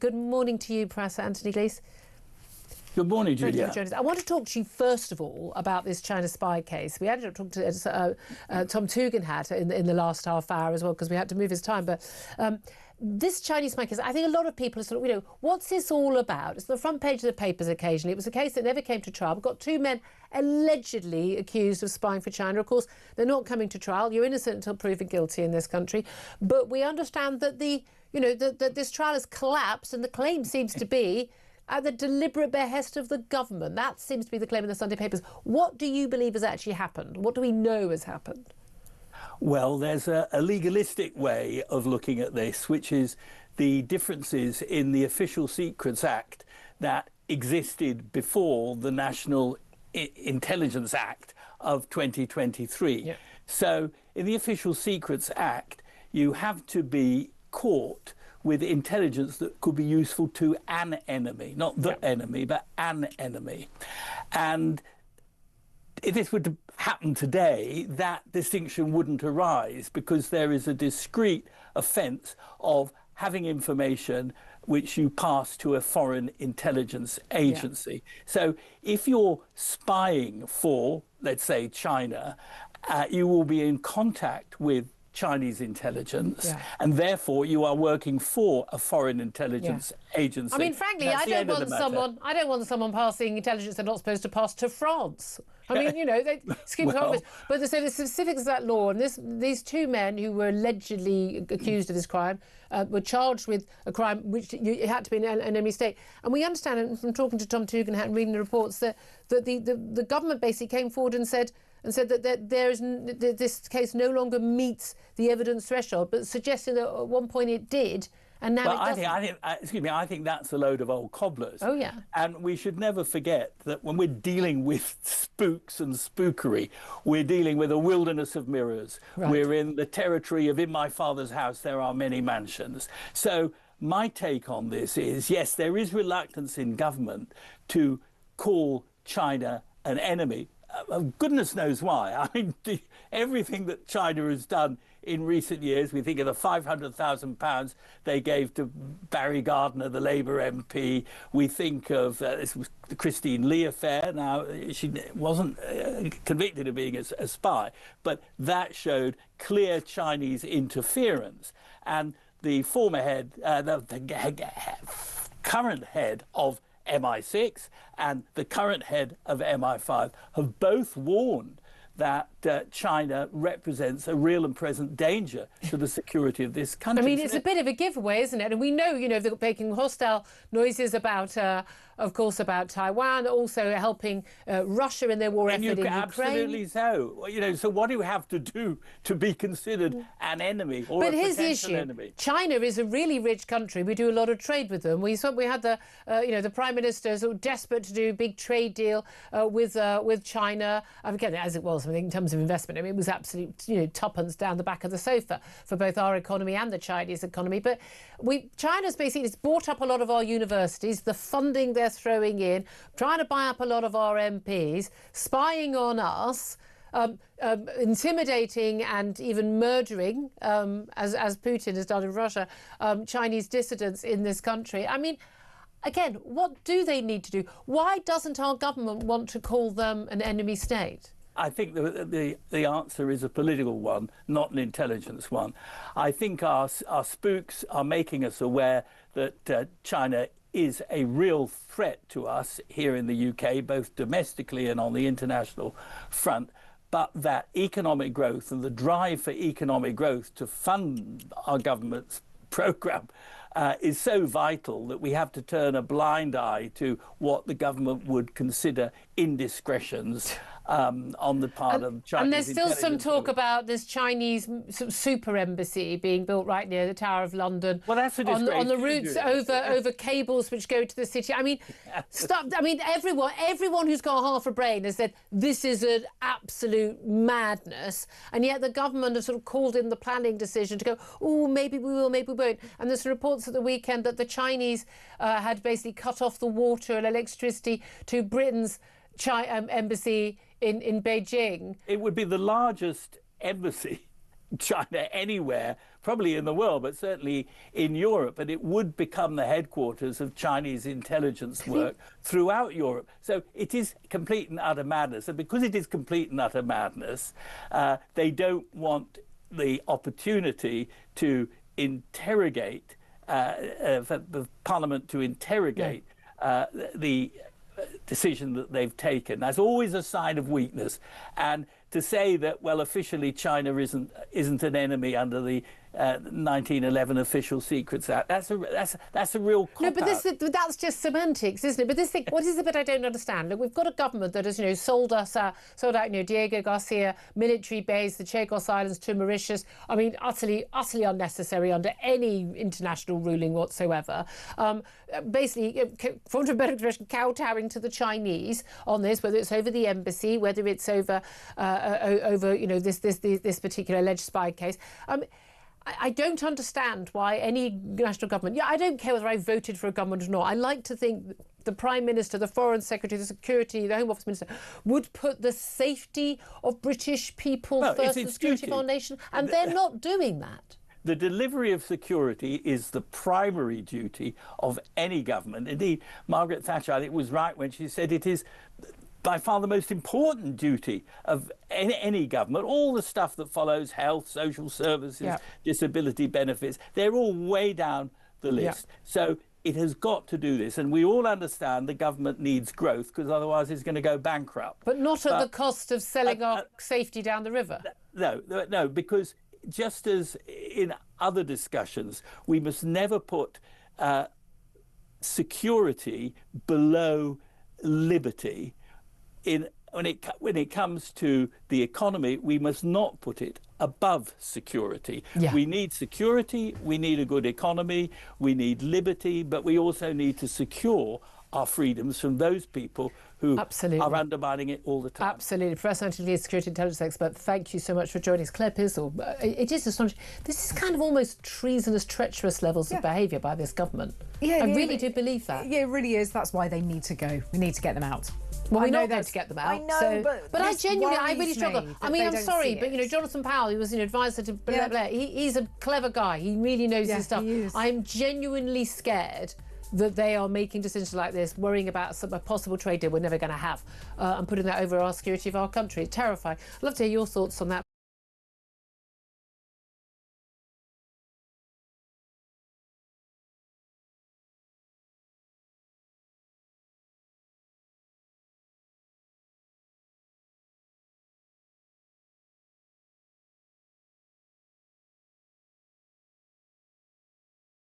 Good morning to you, Professor Anthony Glees. Good morning, Julia. I want to talk to you first of all about this China spy case. We ended up talking to Tom Tugendhat in the last half hour as well, because we had to move his time. But this Chinese spy case, I think a lot of people are sort of, what's this all about? It's the front page of the papers occasionally. It was a case that never came to trial. We've got two men allegedly accused of spying for China. Of course, they're not coming to trial. You're innocent until proven guilty in this country. But we understand that that this trial has collapsed, and the claim seems to be at the deliberate behest of the government. That seems to be the claim in the Sunday papers. What do you believe has actually happened? What do we know has happened? Well, there's a legalistic way of looking at this, which is the differences in the Official Secrets Act that existed before the National Intelligence Act of 2023. Yeah. So in the Official Secrets Act, you have to be caught with intelligence that could be useful to an enemy, not the enemy, but an enemy. And if this were to happen today, that distinction wouldn't arise, because there is a discrete offence of having information which you pass to a foreign intelligence agency. Yeah. So if you're spying for, let's say, China, you will be in contact with Chinese intelligence, and therefore you are working for a foreign intelligence agency. I mean, frankly, I don't want someone passing intelligence they're not supposed to pass to France. I mean, they scheme obvious. But the specifics of that law, and these two men who were allegedly accused of this crime were charged with a crime which it had to be an enemy state. And we understand from talking to Tom Tugendhat and reading the reports that the government basically came forward and said that this case no longer meets the evidence threshold, but suggesting that at one point it did, and now it doesn't. I think that's a load of old cobblers. Oh, yeah. And we should never forget that when we're dealing with spooks and spookery, we're dealing with a wilderness of mirrors. Right. We're in the territory of "in my father's house there are many mansions." So my take on this is, yes, there is reluctance in government to call China an enemy. Goodness knows why. I mean, everything that China has done in recent years, we think of the £500,000 they gave to Barry Gardiner, the Labour MP. We think of this was the Christine Lee affair. Now, she wasn't convicted of being a spy, but that showed clear Chinese interference. And the former head, the current head of MI6 and the current head of MI5 have both warned that China represents a real and present danger to the security of this country. I mean, it's a bit of a giveaway, isn't it? And we know, they're making hostile noises about, of course, about Taiwan, also helping Russia in their war effort in Ukraine. Absolutely so. So what do you have to do to be considered an enemy or a potential enemy? China is a really rich country. We do a lot of trade with them. We had the Prime Minister sort of desperate to do a big trade deal with China. Again, as it was, I think, in terms of investment, I mean, it was absolute, tuppence down the back of the sofa for both our economy and the Chinese economy. But China's basically bought up a lot of our universities, the funding they're throwing in, trying to buy up a lot of our MPs, spying on us, intimidating and even murdering, as Putin has done in Russia, Chinese dissidents in this country. I mean, again, what do they need to do? Why doesn't our government want to call them an enemy state? I think the answer is a political one, not an intelligence one. I think our spooks are making us aware that China is a real threat to us here in the UK, both domestically and on the international front, but that economic growth and the drive for economic growth to fund our government's programme is so vital that we have to turn a blind eye to what the government would consider indiscretions on the part of Chinese. And there's still some talk about this Chinese sort of super embassy being built right near the Tower of London. Well, that's a disgrace on the routes over cables which go to the city. I mean, everyone who's got half a brain has said this is an absolute madness, and yet the government has sort of called in the planning decision to go, oh, maybe we will, maybe we won't. And there's reports at the weekend that the Chinese had basically cut off the water and electricity to Britain's embassy in Beijing. It would be the largest embassy in China anywhere probably in the world, but certainly in Europe, and it would become the headquarters of Chinese intelligence work throughout Europe. So it is complete and utter madness. And because it is complete and utter madness, they don't want the opportunity to interrogate, for the Parliament to interrogate the decision that they've taken. That's always a sign of weakness. And to say that, well, officially China isn't an enemy under the 1911 Official Secrets Act, that's a real cop-out. No, but that's just semantics, isn't it? But this thing, what is the bit I don't understand? Look, we've got a government that has, sold out, Diego Garcia military base, the Chagos Islands to Mauritius. I mean, utterly unnecessary under any international ruling whatsoever. Basically, for want of a better expression, kowtowing to the Chinese on this, whether it's over the embassy, whether it's over this particular alleged spy case. I don't understand why any national government, I don't care whether I voted for a government or not. I like to think the Prime Minister, the Foreign Secretary, the Security, the Home Office Minister would put the safety of British people first, the security of our nation, and they're not doing that. The delivery of security is the primary duty of any government. Indeed, Margaret Thatcher, I think, was right when she said it is by far the most important duty of any government. All the stuff that follows, health, social services, disability benefits, they're all way down the list. So it has got to do this. And we all understand the government needs growth, because otherwise it's going to go bankrupt. But not at the cost of selling our safety down the river. No, because just as in other discussions, we must never put security below liberty. When it comes to the economy, we must not put it above security. We need security, we need a good economy, we need liberty, but we also need to secure our freedoms from those people who are undermining it all the time. Absolutely. Professor Anthony Glees, security intelligence expert, thank you so much for joining us. Claire Pearsall, it is astonishing. This is kind of almost treasonous, treacherous levels of behaviour by this government. I really do believe that. Yeah, it really is. That's why they need to go. We need to get them out. Well, we know going to get them out. I know, but I really struggle. I mean, I'm sorry, but Jonathan Powell, who was an advisor to Blair, he's a clever guy. He really knows his stuff. I'm genuinely scared that they are making decisions like this, worrying about a possible trade deal we're never going to have, and putting that over our security of our country. It's terrifying. I'd love to hear your thoughts on that.